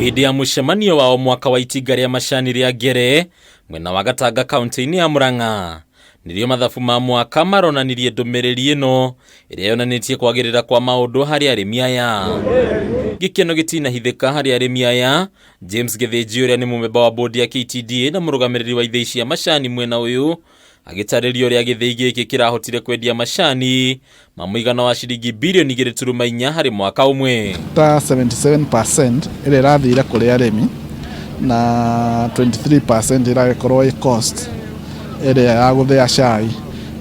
Hĩndĩ ya mũcemanio wao mwaka wa itinga rĩa macani rĩa Ngere mwena wa Gatanga kaunti-inĩ ya Murang'a, nĩrĩo mathabu ma mwaka maronanirie ndũmĩrĩri ĩno ĩrĩa yonanĩtie kwagĩrĩra kwa maũndũ harĩ arĩmi aya. Gĩkeno gĩtinahithĩka harĩ arĩmi aya. James Gĩthĩnji ũrĩa nĩ mũmemba wa bodi ya KTDA na mũrũgamĩrĩri wa ithĩi cia macani mwena ũyũ agĩtarĩria ũrĩa gĩthĩi gĩkĩ kĩrahotire kwendia macani ma mũigana wa ciringi birioni 2.4 harĩ mwaka ũmwe. Ta 77% ĩrĩa ĩrathire kũrĩ arĩmi na 23% ĩragĩkorwo ĩ cost ĩrĩa ya gũthĩa cai,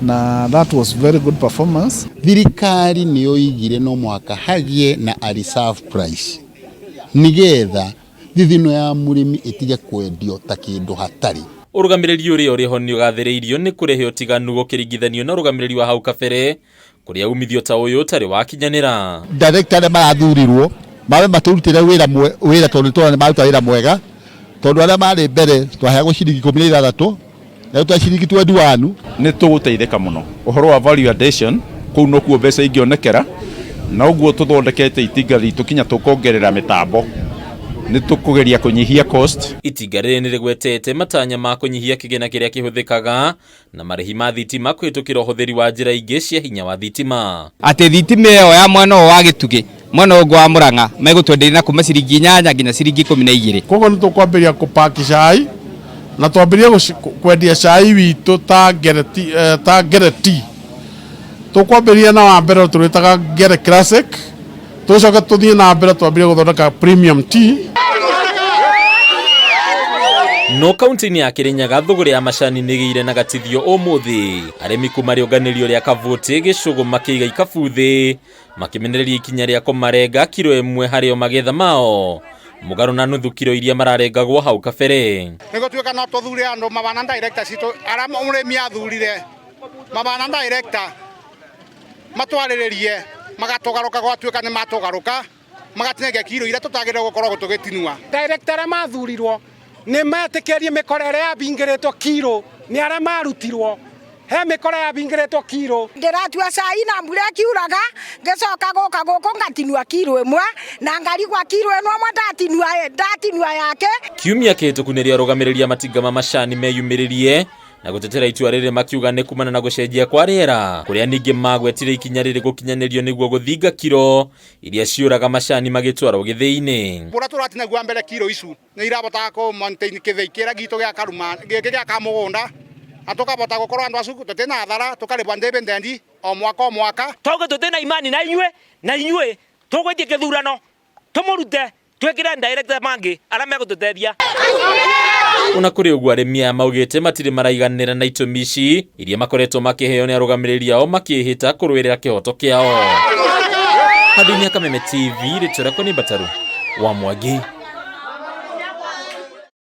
na that was very good performance. Thirikari nĩyo igire no mwaka hagie na a reserve price nigetha thithino ya mũrĩmi ĩtige kwendio ta kĩndũ hatarĩ. Ũrũgamĩrĩri ũrĩa ũrĩho nĩ ũgathĩrĩirio nĩ kũrehe ũtiganu gũkĩringithanio na ũrũgamĩrĩri wa hau kabere kũrĩa umithio ta ũyũ ũtarĩ wakinyanĩra. Director nĩ marathurirwo mawe matũrutĩre wĩra tondũ twana nĩ maruta wĩra mwega, tondũ arĩa marĩ mbere twaheagwo ciringi 16 na twa ciringi 21. Nĩ tũgũteithĩka mũno ũhoro wa value addition kũu no kuo mbeca ingĩonekera, na ũguo tũthondekete itinga ritũ kinya tũkongerera mĩtambo nĩ tũkũgeria kũnyihia cost. Itinga rĩrĩ nĩ rĩgwetete matanya ma kũnyihia kĩgĩna kĩrĩa kĩhũthĩkaga na marĩhi ma thitima kũhĩtũkĩra ũhũthĩri wa njĩra ingĩ cia hinya wa thitima. Atĩ thitima ĩyo ya mwena wa Gĩtugĩ mwena ũngĩ wa Murang'a megũtwenderia na kuma ciringi 8 nginya ciringi 12. Koguo nĩ tũkwambĩrĩria kũpaki cai na twambĩrĩrie kwendia cai witũ ta Ngere tea. Tũkwambĩrĩria na wa mbere tũrĩtaga Ngere Classic, tũcoke tũthiĩ na mbere twambĩrĩrie gũthondeka premium tea. No kaunti-inĩ ya Kirinyaga thũgũrĩ ya macani nĩgĩire na gatithio ũmũthĩ. Arĩmi kuma rĩũnganĩrio rĩa Kavũti Gĩcũgũ makĩiga ikabu thĩ makĩmenereria ikinya rĩa kũmarenga kiro 1 harĩ o magetha mao, mũgarũ na nuthu kiro iria mararengagwo hau kabere. Nĩgũtuĩka no tũthure andũ mabana director citũ arĩa mũrĩmi athurire mabana director matwarĩrĩrie magatũgarũka gwatuĩka nĩ matũgarũka magatinengia kiro iria tũtagĩrĩirwo gũkorwo tũgĩtinua. Director arĩa mathurirwo nĩ metĩkĩrie mĩkora ĩrĩa yabingĩrĩtwo kiro nĩ arĩa marutirwo he mĩkora yabingĩrĩtwo kiro. Ndĩratua cai na mbura ĩkiuraga ngĩcoka gũka gũkũ ngatinua kiro 1 na ngarigwa kiro 1 ndatinua yake. Kiumia kĩhĩtũku nĩrĩo arũgamĩrĩri a matinga ma macani meyumĩrĩrie na gũtetera itua rĩrĩ makiuga nĩ kumana na gũcenjia kwa rĩera, kũrĩa ningĩ magwetire ikinya rĩrĩ gũkinyanĩrio nĩguo gũthinga kiro iria ciũraga macani magĩtwarwo gĩthĩi-inĩ. Mbura tũratinagua mbere kiro icu nĩ irabotaga kũ maintain kĩthĩi kĩrĩa gitũ gĩa karuma gĩa kamũgũnda na tũkabota gũkorwo andũ acu tũtĩ na thara tũkarĩbwa ndĩbendendi o mwaka. Tũgĩ tũtĩ na imani na inyuĩ tũgwĩtie gĩthurano tũmũrute twĩkĩre director mangĩ arĩa megũtũteithia. Ona kũrĩ ũguo arĩmi aya maugĩte matirĩ maraiganĩra na itũmi ici iria makoretwo makĩheo nĩ arũgamĩrĩri ao makĩhĩta kũrũĩrĩra kĩhoto kĩao. Handũ-inĩ ya Kameme TV rĩtwa rĩakwa nĩ Bataru wa Mwangi.